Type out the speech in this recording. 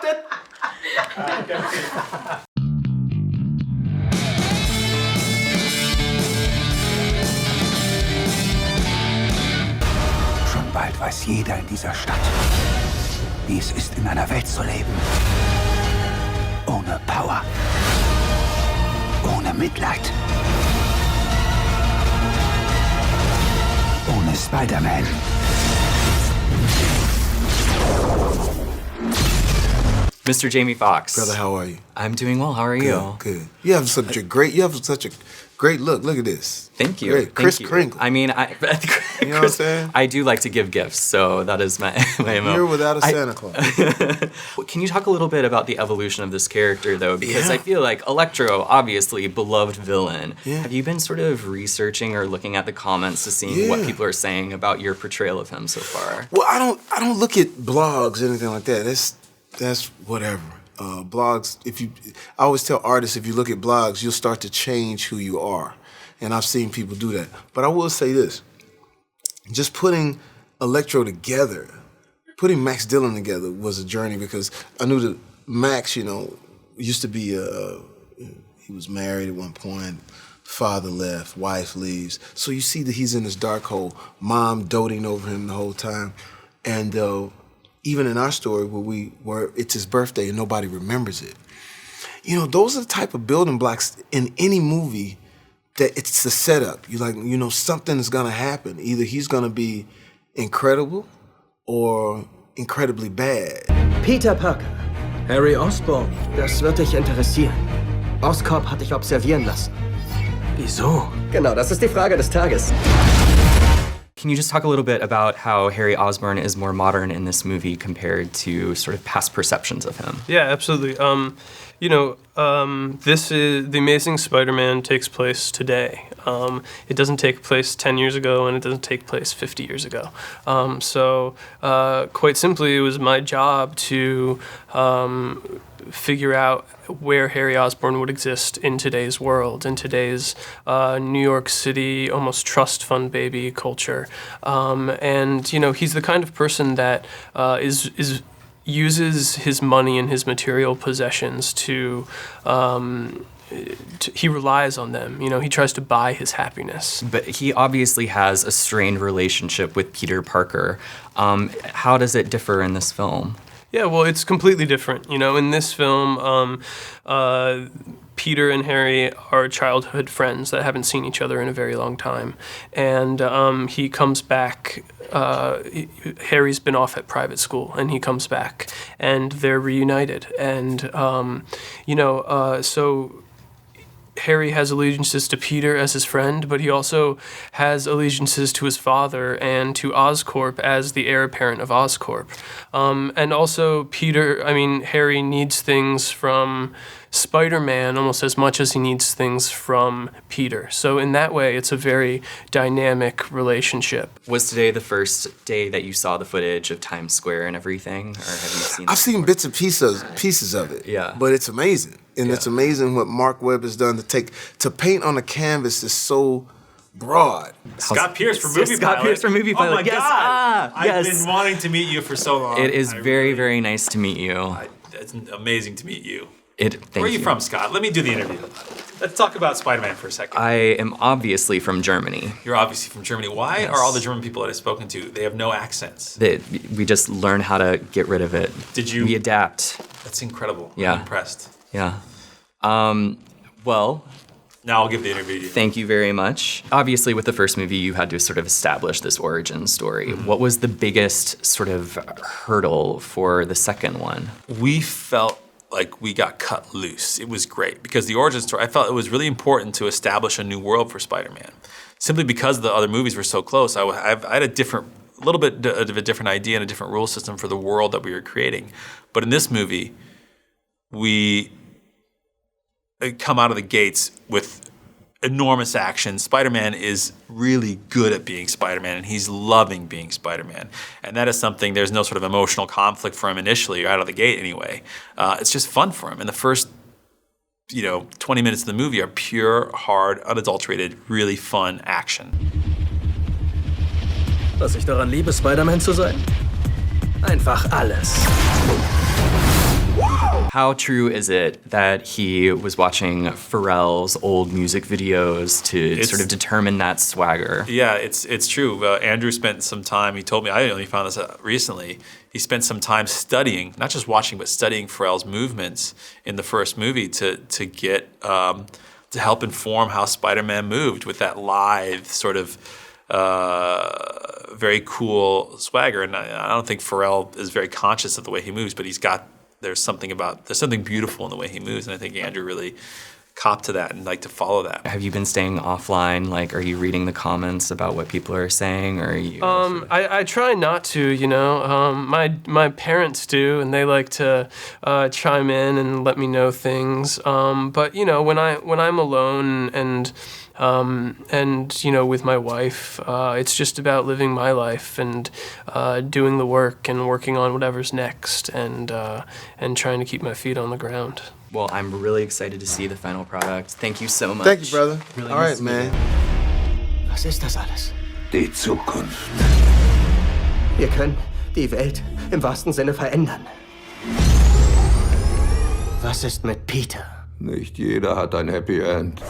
interrupted! Schon bald weiß jeder in dieser Stadt, wie es ist, in einer Welt zu leben. Ohne Power. Ohne Mitleid. Ohne Spider-Man. Mr. Jamie Foxx. Brother, how are you? I'm doing well. How are you? Good. You have such a great look. Look at this. Thank you. Great. Kris Thank you. Kringle. I mean, You know what I'm saying? I do like to give gifts, so that is my MO. You're without a Santa Claus. Can you talk a little bit about the evolution of this character, though? Because Yeah. I feel like Electro, obviously, beloved villain. Yeah. Have you been sort of researching or looking at the comments to see what people are saying about your portrayal of him so far? Well, I don't look at blogs or anything like that. That's whatever. Blogs, I always tell artists, if you look at blogs, you'll start to change who you are. And I've seen people do that. But I will say this, just putting Electro together, putting Max Dillon together was a journey, because I knew that Max, used to be, he was married at one point, father left, wife leaves. So you see that he's in this dark hole, mom doting over him the whole time. And even in our story where it's his birthday and nobody remembers it. Those are the type of building blocks in any movie that it's the setup. Something is gonna happen. Either he's gonna be incredible or incredibly bad. Peter Parker. Harry Osborn. Das wird dich interessieren. Oscorp hat dich observieren lassen. Wieso? Genau, das ist die Frage des Tages. Can you just talk a little bit about how Harry Osborn is more modern in this movie compared to sort of past perceptions of him? Yeah, absolutely. This is The Amazing Spider-Man takes place today. It doesn't take place 10 years ago, and it doesn't take place 50 years ago. So quite simply, it was my job to figure out where Harry Osborn would exist in today's world, in today's New York City, almost trust fund baby culture. And he's the kind of person that uses his money and his material possessions to he relies on them. He tries to buy his happiness. But he obviously has a strained relationship with Peter Parker. How does it differ in this film? Yeah, well, it's completely different. In this film, Peter and Harry are childhood friends that haven't seen each other in a very long time. And he comes back. Harry's been off at private school, and he comes back, and they're reunited. And, so Harry has allegiances to Peter as his friend, but he also has allegiances to his father and to Oscorp as the heir apparent of Oscorp. And also Harry needs things from Spider-Man almost as much as he needs things from Peter. So in that way, it's a very dynamic relationship. Was today the first day that you saw the footage of Times Square and everything, or have you seen? I've seen bits and pieces of it. Yeah. But it's amazing, and it's amazing what Marc Webb has done to paint on a canvas is so broad. Scott Pierce from Movie Pilot. Scott Pierce from Movie Pilot. Oh my Yes. God! Yes. I've been wanting to meet you for so long. It is very, very nice to meet you. It's amazing to meet you. Thank Where are you from, Scott? Let me do the interview. Let's talk about Spider-Man for a second. I am obviously from Germany. You're obviously from Germany. Why are all the German people that I've spoken to, they have no accents? We just learn how to get rid of it. We adapt. That's incredible. Yeah. I'm impressed. Yeah. Well, now I'll give the interview to you. Thank you very much. Obviously, with the first movie, you had to sort of establish this origin story. Mm-hmm. What was the biggest sort of hurdle for the second one? We felt like we got cut loose. It was great because the origin story, I felt it was really important to establish a new world for Spider-Man. Simply because the other movies were so close, I had a little bit of a different idea and a different rule system for the world that we were creating. But in this movie, we come out of the gates with enormous action. Spider-Man is really good at being Spider-Man, and he's loving being Spider-Man. And that is something, there's no sort of emotional conflict for him initially, or out of the gate anyway. It's just fun for him. And the first 20 minutes of the movie are pure, hard, unadulterated, really fun action. Was ich daran liebe, Spider-Man zu sein? Einfach alles. How true is it that he was watching Pharrell's old music videos to sort of determine that swagger? Yeah, it's true. Andrew spent some time, he told me, I only found this out recently, he spent some time studying, not just watching, but studying Pharrell's movements in the first movie to get, to help inform how Spider-Man moved with that lithe sort of very cool swagger. And I don't think Pharrell is very conscious of the way he moves, but there's something beautiful in the way he moves. And I think Andrew really copped to that and like to follow that. Have you been staying offline? Like, are you reading the comments about what people are saying, or are you? I try not to, you know. My parents do, and they like to chime in and let me know things. But you know, when I'm alone and you know, with my wife, it's just about living my life and doing the work and working on whatever's next and trying to keep my feet on the ground. Well, I'm really excited to see the final product. Thank you so much. Thank you, brother. Really All nice right, to meet man. Was ist das alles? Die Zukunft. Wir können die Welt im wahrsten Sinne verändern. Was ist mit Peter? Nicht jeder hat ein Happy End.